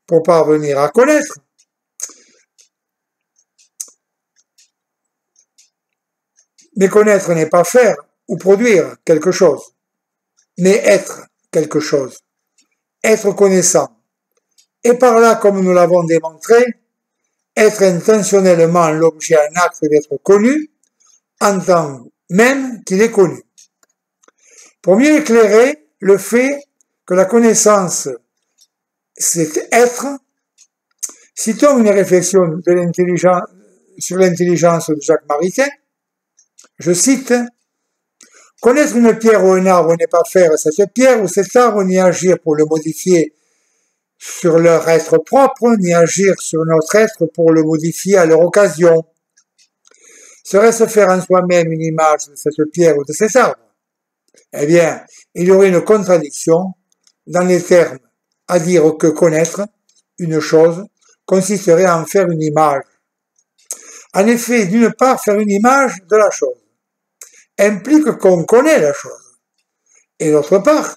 pour parvenir à connaître. Mais connaître n'est pas faire ou produire quelque chose, mais être quelque chose, être connaissant. Et par là, comme nous l'avons démontré, être intentionnellement l'objet en acte d'être connu, en tant même qu'il est connu. Pour mieux éclairer le fait que la connaissance, c'est être, citons une réflexion de l'intelligence, sur l'intelligence de Jacques Maritain. Je cite, « Connaître une pierre ou un arbre n'est pas faire cette pierre ou cet arbre, ni agir pour le modifier sur leur être propre, ni agir sur notre être pour le modifier à leur occasion. Serait-ce faire en soi-même une image de cette pierre ou de cet arbre? Eh bien, il y aurait une contradiction dans les termes à dire que connaître une chose consisterait à en faire une image. En effet, d'une part, faire une image de la chose implique qu'on connaît la chose. Et d'autre part,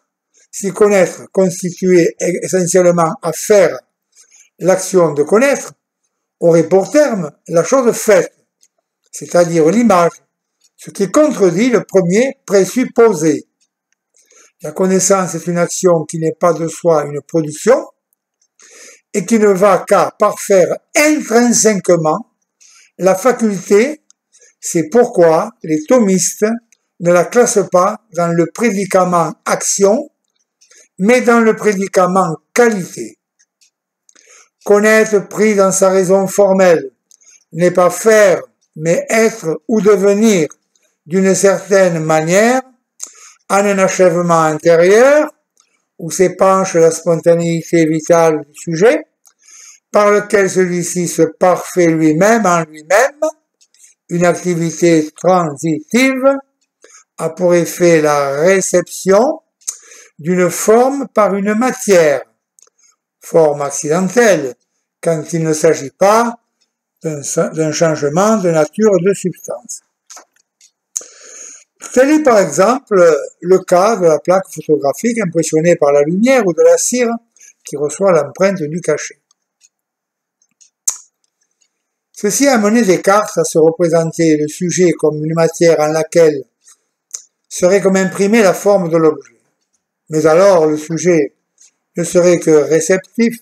si connaître constituait essentiellement à faire l'action de connaître, aurait pour terme la chose faite, c'est-à-dire l'image, ce qui contredit le premier présupposé. La connaissance est une action qui n'est pas de soi une production et qui ne va qu'à parfaire intrinsèquement la faculté. C'est pourquoi les thomistes ne la classent pas dans le prédicament action, mais dans le prédicament qualité. Connaître pris dans sa raison formelle n'est pas faire, mais être ou devenir d'une certaine manière en un achèvement intérieur où s'épanche la spontanéité vitale du sujet, par lequel celui-ci se parfait lui-même en lui-même. Une activité transitive a pour effet la réception d'une forme par une matière, forme accidentelle, quand il ne s'agit pas d'un changement de nature de substance. Tel est par exemple le cas de la plaque photographique impressionnée par la lumière ou de la cire qui reçoit l'empreinte du cachet. Ceci a amené Descartes à se représenter le sujet comme une matière en laquelle serait comme imprimée la forme de l'objet. Mais alors le sujet ne serait que réceptif,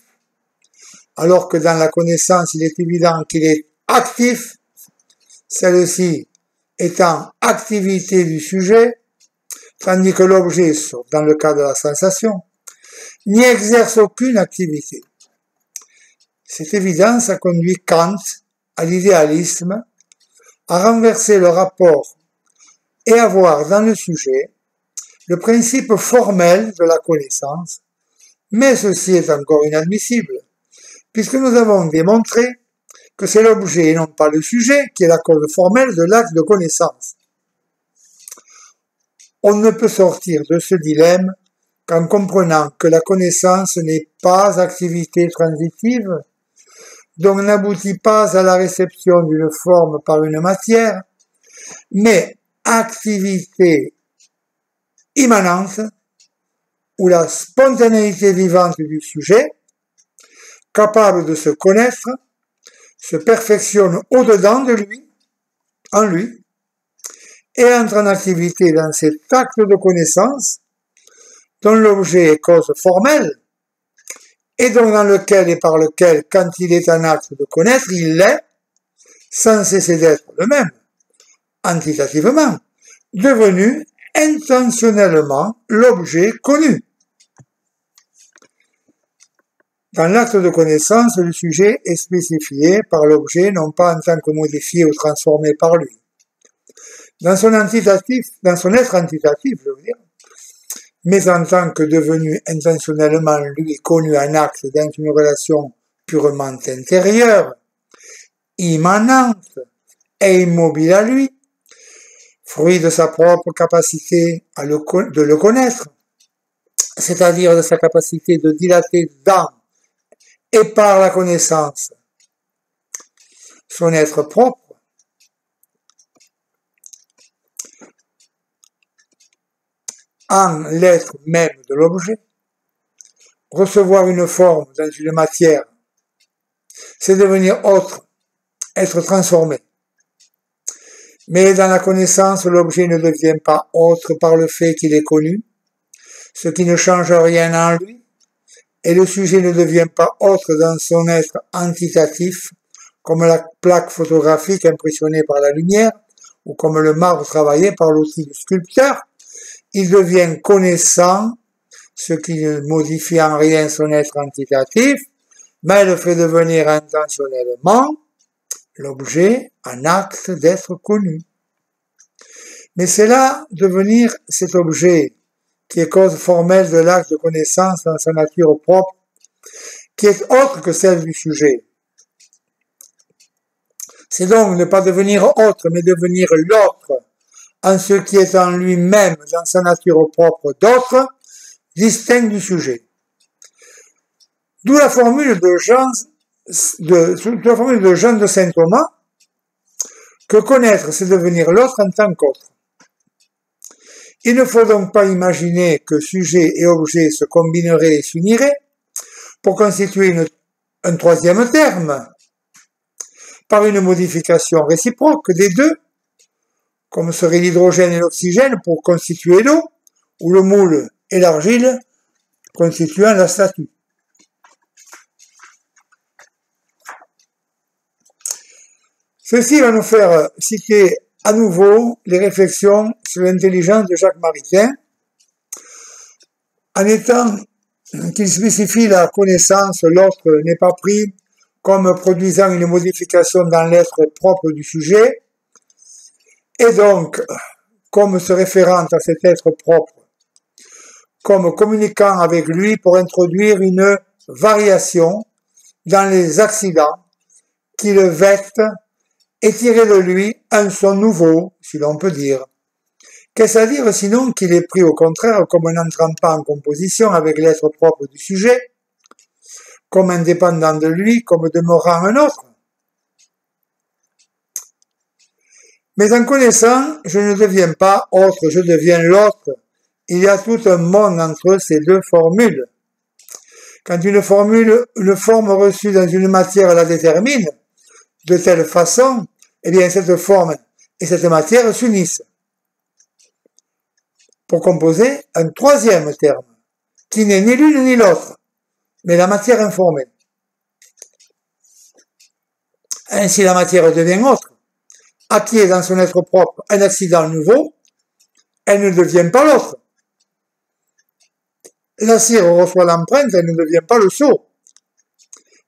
alors que dans la connaissance il est évident qu'il est actif, celle-ci étant activité du sujet, tandis que l'objet, sauf dans le cas de la sensation, n'y exerce aucune activité. Cette évidence a conduit Kant à l'idéalisme, à renverser le rapport et à voir dans le sujet le principe formel de la connaissance, mais ceci est encore inadmissible, puisque nous avons démontré que c'est l'objet et non pas le sujet qui est la cause formelle de l'acte de connaissance. On ne peut sortir de ce dilemme qu'en comprenant que la connaissance n'est pas activité transitive, donc n'aboutit pas à la réception d'une forme par une matière, mais activité immanente, où la spontanéité vivante du sujet, capable de se connaître, se perfectionne au-dedans de lui, en lui, et entre en activité dans cet acte de connaissance, dont l'objet est cause formelle, et donc dans lequel et par lequel, quand il est un acte de connaître, il l'est, sans cesser d'être le même, antitativement, devenu intentionnellement l'objet connu. Dans l'acte de connaissance, le sujet est spécifié par l'objet, non pas en tant que modifié ou transformé par lui. Dans son être antitatif, je veux dire, mais en tant que devenu intentionnellement lui connu en acte dans une relation purement intérieure, immanente et immobile à lui, fruit de sa propre capacité de le connaître, c'est-à-dire de sa capacité de dilater dans et par la connaissance son être propre, en l'être même de l'objet. Recevoir une forme dans une matière, c'est devenir autre, être transformé. Mais dans la connaissance, l'objet ne devient pas autre par le fait qu'il est connu, ce qui ne change rien en lui, et le sujet ne devient pas autre dans son être antitatif, comme la plaque photographique impressionnée par la lumière, ou comme le marbre travaillé par l'outil du sculpteur. Il devient connaissant, ce qui ne modifie en rien son être antitatif, mais le fait devenir intentionnellement l'objet en acte d'être connu. Mais c'est là devenir cet objet qui est cause formelle de l'acte de connaissance dans sa nature propre, qui est autre que celle du sujet. C'est donc ne pas devenir autre, mais devenir l'autre, en ce qui est en lui-même, dans sa nature propre d'autre, distinct du sujet. D'où la formule de Jean de Saint Thomas, que connaître, c'est devenir l'autre en tant qu'autre. Il ne faut donc pas imaginer que sujet et objet se combineraient et s'uniraient pour constituer un troisième terme, par une modification réciproque des deux, comme seraient l'hydrogène et l'oxygène pour constituer l'eau, ou le moule et l'argile constituant la statue. Ceci va nous faire citer à nouveau les réflexions sur l'intelligence de Jacques Maritain, en étant qu'il spécifie la connaissance, l'autre n'est pas pris comme produisant une modification dans l'être propre du sujet, et donc comme se référant à cet être propre, comme communiquant avec lui pour introduire une variation dans les accidents qui le vectent et tirer de lui un son nouveau, si l'on peut dire. Qu'est-ce à dire sinon qu'il est pris au contraire comme n'entrant pas en composition avec l'être propre du sujet, comme indépendant de lui, comme demeurant un autre. Mais en connaissant, je ne deviens pas autre, je deviens l'autre. Il y a tout un monde entre ces deux formules. Quand une forme reçue dans une matière la détermine, de telle façon, eh bien cette forme et cette matière s'unissent pour composer un troisième terme, qui n'est ni l'une ni l'autre, mais la matière informée. Ainsi la matière devient autre, acquiert dans son être propre un accident nouveau, elle ne devient pas l'autre. La cire reçoit l'empreinte, elle ne devient pas le sceau.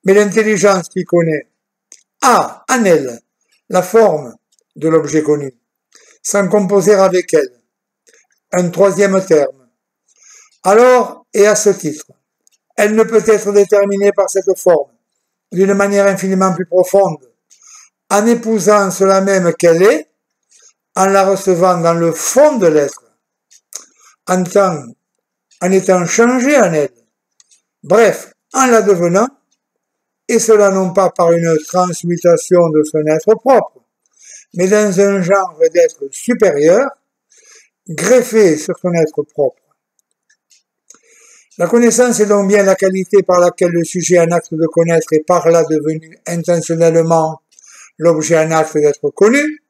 Mais l'intelligence qui connaît a en elle la forme de l'objet connu, sans composer avec elle un troisième terme. Alors, et à ce titre, elle ne peut être déterminée par cette forme d'une manière infiniment plus profonde, en épousant cela même qu'elle est, en la recevant dans le fond de l'être, en étant changée en elle, bref, en la devenant, et cela non pas par une transmutation de son être propre, mais dans un genre d'être supérieur, greffé sur son être propre. La connaissance est donc bien la qualité par laquelle le sujet en acte de connaître est par là devenu intentionnellement l'objet en acte d'être connu.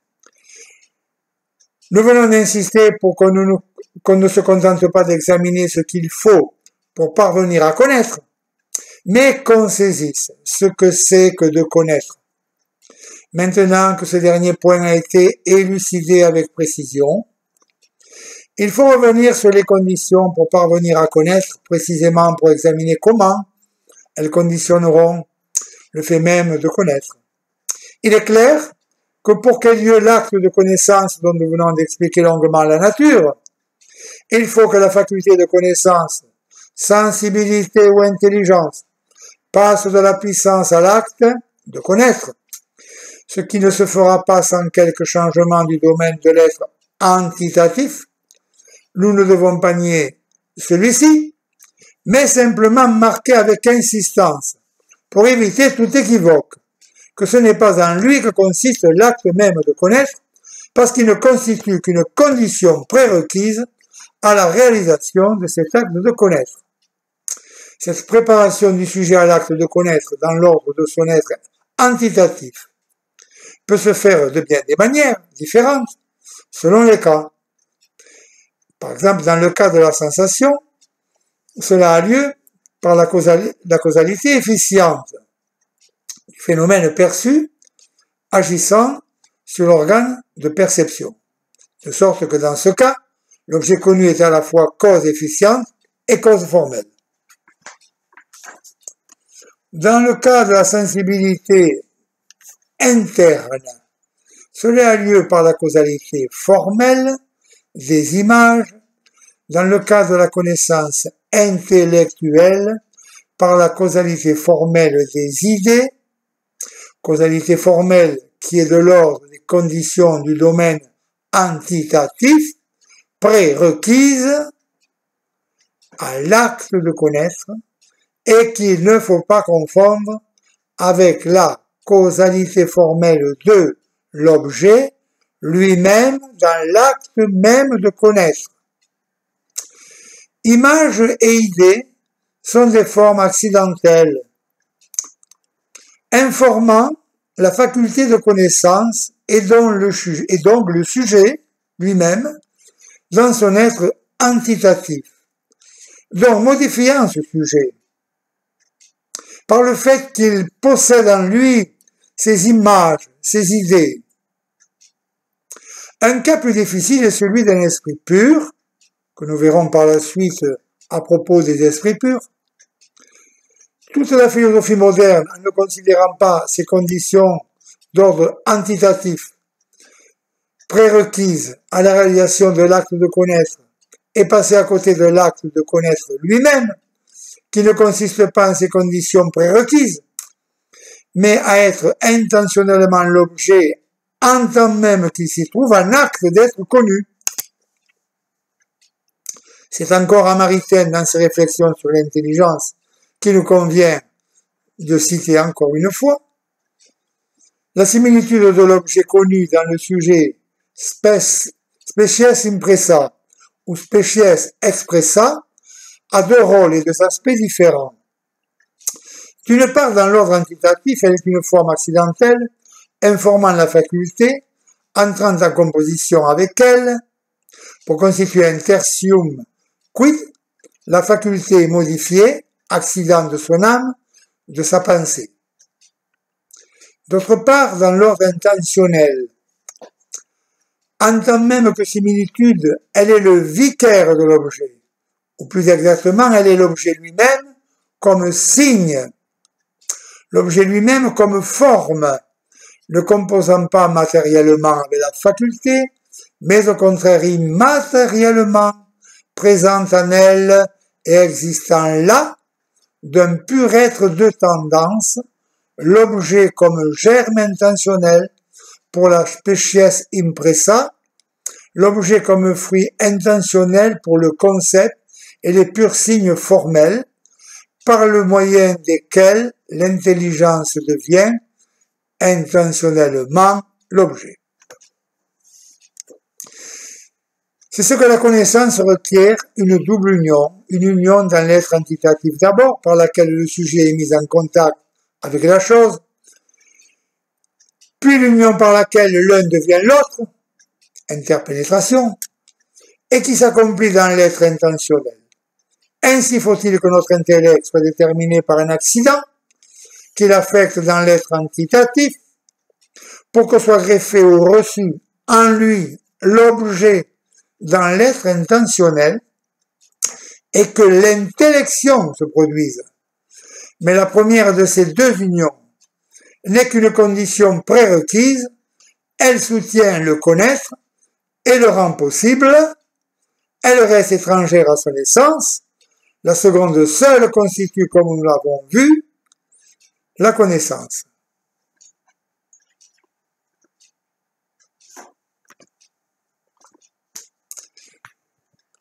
Nous venons d'insister pour qu'on ne se contente pas d'examiner ce qu'il faut pour parvenir à connaître, mais qu'on saisisse ce que c'est que de connaître. Maintenant que ce dernier point a été élucidé avec précision, il faut revenir sur les conditions pour parvenir à connaître, précisément pour examiner comment elles conditionneront le fait même de connaître. Il est clair que pour qu'ait lieu l'acte de connaissance dont nous venons d'expliquer longuement la nature, il faut que la faculté de connaissance, sensibilité ou intelligence passe de la puissance à l'acte de connaître, ce qui ne se fera pas sans quelque changement du domaine de l'être antitatif. Nous ne devons pas nier celui-ci, mais simplement marquer avec insistance, pour éviter tout équivoque, que ce n'est pas en lui que consiste l'acte même de connaître, parce qu'il ne constitue qu'une condition prérequise à la réalisation de cet acte de connaître. Cette préparation du sujet à l'acte de connaître dans l'ordre de son être antitatif peut se faire de bien des manières différentes, selon les cas. Par exemple, dans le cas de la sensation, cela a lieu par la causalité efficiente du phénomène perçu agissant sur l'organe de perception. De sorte que dans ce cas, l'objet connu est à la fois cause efficiente et cause formelle. Dans le cas de la sensibilité interne, cela a lieu par la causalité formelle des images, dans le cas de la connaissance intellectuelle, par la causalité formelle des idées, causalité formelle qui est de l'ordre des conditions du domaine antitatif, prérequise à l'acte de connaître, et qu'il ne faut pas confondre avec la causalité formelle de l'objet lui-même dans l'acte même de connaître. Images et idées sont des formes accidentelles, informant la faculté de connaissance est donc le sujet lui-même dans son être antitatif. Donc, modifiant ce sujet, par le fait qu'il possède en lui ses images, ses idées. Un cas plus difficile est celui d'un esprit pur, que nous verrons par la suite à propos des esprits purs. Toute la philosophie moderne, en ne considérant pas ces conditions d'ordre antitatif, prérequises à la réalisation de l'acte de connaître, est passée à côté de l'acte de connaître lui-même, qui ne consiste pas en ces conditions prérequises, mais à être intentionnellement l'objet, en tant même qu'il s'y trouve, un acte d'être connu. C'est encore à Maritain, dans ses réflexions sur l'intelligence, qu'il nous convient de citer encore une fois. La similitude de l'objet connu dans le sujet species impressa ou species expressa a deux rôles et deux aspects différents. D'une part, dans l'ordre antitatif, elle est une forme accidentelle, informant la faculté, entrant en composition avec elle, pour constituer un tertium quid, la faculté est modifiée, accident de son âme, de sa pensée. D'autre part, dans l'ordre intentionnel, en tant même que similitude, elle est le vicaire de l'objet, ou plus exactement, elle est l'objet lui-même comme signe, l'objet lui-même comme forme, ne composant pas matériellement avec la faculté, mais au contraire immatériellement, présente en elle et existant là, d'un pur être de tendance, l'objet comme germe intentionnel pour la species impressa, l'objet comme fruit intentionnel pour le concept et les purs signes formels, par le moyen desquels l'intelligence devient intentionnellement l'objet. C'est ce que la connaissance requiert, une double union dans l'être antitatif d'abord, par laquelle le sujet est mis en contact avec la chose, puis l'union par laquelle l'un devient l'autre, interpénétration, et qui s'accomplit dans l'être intentionnel. Ainsi faut-il que notre intellect soit déterminé par un accident qui l'affecte dans l'être antitatif, pour que soit greffé ou reçu en lui l'objet dans l'être intentionnel, et que l'intellection se produise. Mais la première de ces deux unions n'est qu'une condition prérequise, elle soutient le connaître et le rend possible, elle reste étrangère à son essence, la seconde seule constitue, comme nous l'avons vu, la connaissance.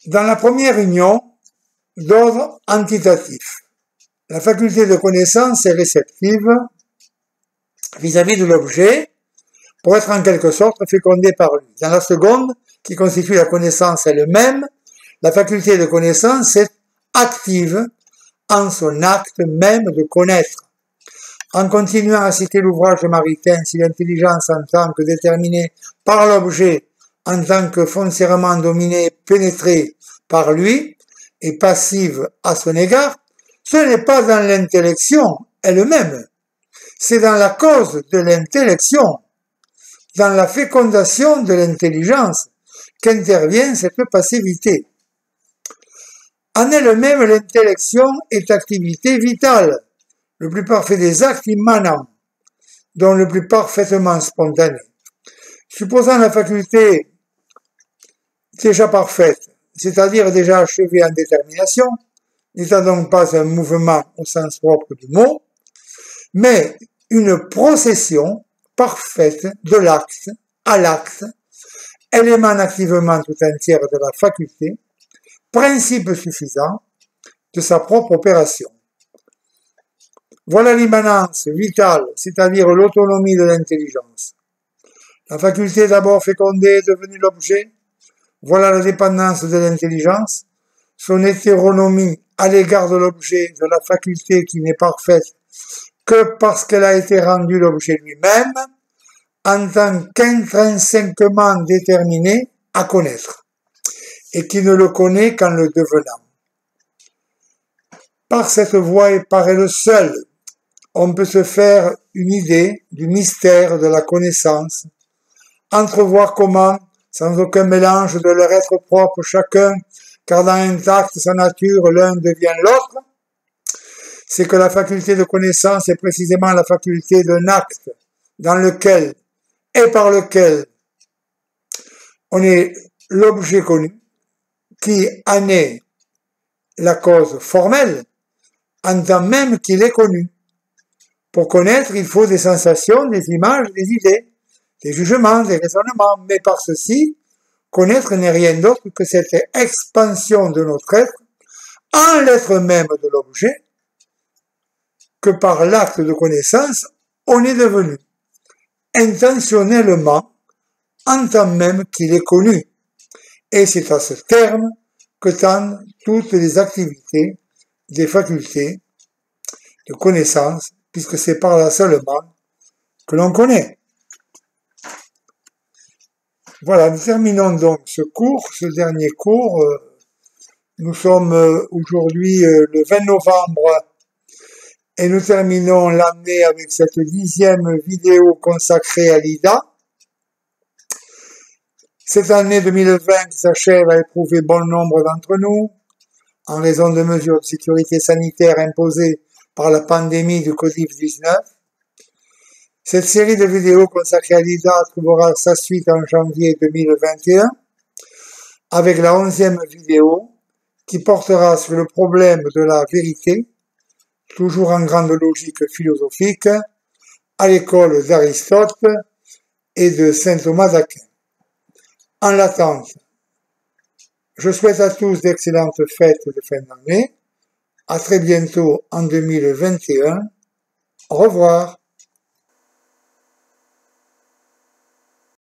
Dans la première union, d'ordre antitatif, la faculté de connaissance est réceptive vis-à-vis de l'objet pour être en quelque sorte fécondée par lui. Dans la seconde, qui constitue la connaissance elle-même, la faculté de connaissance est active en son acte même de connaître. En continuant à citer l'ouvrage de Maritain, si l'intelligence en tant que déterminée par l'objet, en tant que foncièrement dominée, pénétrée par lui, et passive à son égard, ce n'est pas dans l'intellection elle-même, c'est dans la cause de l'intellection, dans la fécondation de l'intelligence, qu'intervient cette passivité. En elle-même, l'intellection est activité vitale, le plus parfait des actes immanents, dont le plus parfaitement spontané. Supposant la faculté déjà parfaite, c'est-à-dire déjà achevée en détermination, n'étant donc pas un mouvement au sens propre du mot, mais une procession parfaite de l'acte à l'acte, elle émane activement tout entière de la faculté, principe suffisant de sa propre opération. Voilà l'immanence vitale, c'est-à-dire l'autonomie de l'intelligence. La faculté d'abord fécondée est devenue l'objet. Voilà la dépendance de l'intelligence, son hétéronomie à l'égard de l'objet, de la faculté qui n'est parfaite que parce qu'elle a été rendue l'objet lui-même, en tant qu'intrinsèquement déterminé à connaître, et qui ne le connaît qu'en le devenant. Par cette voie et par elle seule, on peut se faire une idée du mystère de la connaissance, entrevoir comment, sans aucun mélange de leur être propre chacun, gardant intacte sa nature, l'un devient l'autre, c'est que la faculté de connaissance est précisément la faculté d'un acte dans lequel et par lequel on est l'objet connu, qui en est la cause formelle, en tant même qu'il est connu. Pour connaître, il faut des sensations, des images, des idées, des jugements, des raisonnements, mais par ceci, connaître n'est rien d'autre que cette expansion de notre être en l'être même de l'objet, que par l'acte de connaissance, on est devenu, intentionnellement, en tant même qu'il est connu. Et c'est à ce terme que tendent toutes les activités des facultés de connaissance, puisque c'est par là seulement que l'on connaît. Voilà, nous terminons donc ce dernier cours. Nous sommes aujourd'hui le 20 novembre et nous terminons l'année avec cette 10e vidéo consacrée à l'IDA. Cette année 2020 qui s'achève a éprouvé bon nombre d'entre nous, en raison de mesures de sécurité sanitaire imposées par la pandémie du Covid-19. Cette série de vidéos consacrée à l'IDA trouvera sa suite en janvier 2021, avec la 11e vidéo qui portera sur le problème de la vérité, toujours en grande logique philosophique, à l'école d'Aristote et de saint Thomas d'Aquin. En l'attente, je souhaite à tous d'excellentes fêtes de fin d'année. À très bientôt en 2021. Au revoir.